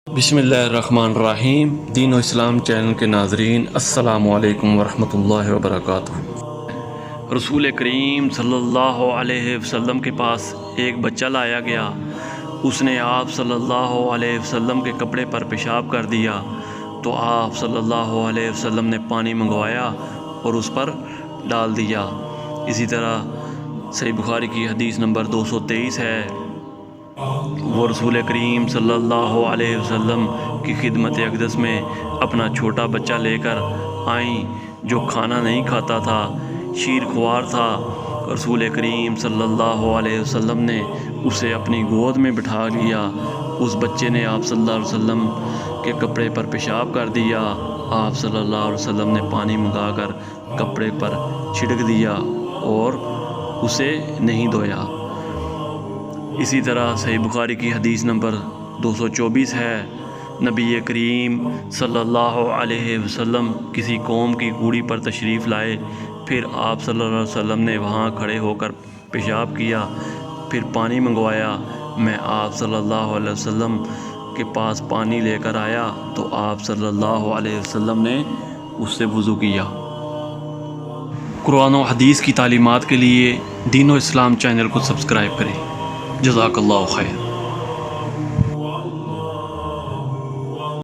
بسم اللہ الرحمن الرحیم۔ دین و اسلام چینل کے ناظرین، السلام علیکم ورحمۃ اللہ وبرکاتہ۔ رسول کریم صلی اللہ علیہ وسلم کے پاس ایک بچہ لایا گیا۔ اس نے آپ صلی اللہ علیہ وسلم کے کپڑے پر پیشاب کر دیا تو آپ صلی اللہ علیہ وسلم نے پانی منگوایا اور اس پر ڈال دیا۔ اسی طرح صحیح بخاری کی حدیث نمبر 223 ہے۔ وہ رسول کریم صلی اللہ علیہ وسلم کی خدمت اقدس میں اپنا چھوٹا بچہ لے کر آئیں جو کھانا نہیں کھاتا تھا، شیر خوار تھا۔ رسول کریم صلی اللہ علیہ وسلم نے اسے اپنی گود میں بٹھا لیا۔ اس بچے نے آپ صلی اللہ علیہ وسلم کے کپڑے پر پیشاب کر دیا۔ آپ صلی اللہ علیہ وسلم نے پانی منگا کر کپڑے پر چھڑک دیا اور اسے نہیں دھویا۔ اسی طرح صحیح بخاری کی حدیث نمبر 224 ہے۔ نبی کریم صلی اللہ علیہ وسلم کسی قوم کی کوڑی پر تشریف لائے، پھر آپ صلی اللہ علیہ وسلم نے وہاں کھڑے ہو کر پیشاب کیا، پھر پانی منگوایا۔ میں آپ صلی اللہ علیہ وسلم کے پاس پانی لے کر آیا تو آپ صلی اللہ علیہ وسلم نے اس سے وضو کیا۔ قرآن و حدیث کی تعلیمات کے لیے دین و اسلام چینل کو سبسکرائب کریں۔ جزاک اللہ خیر۔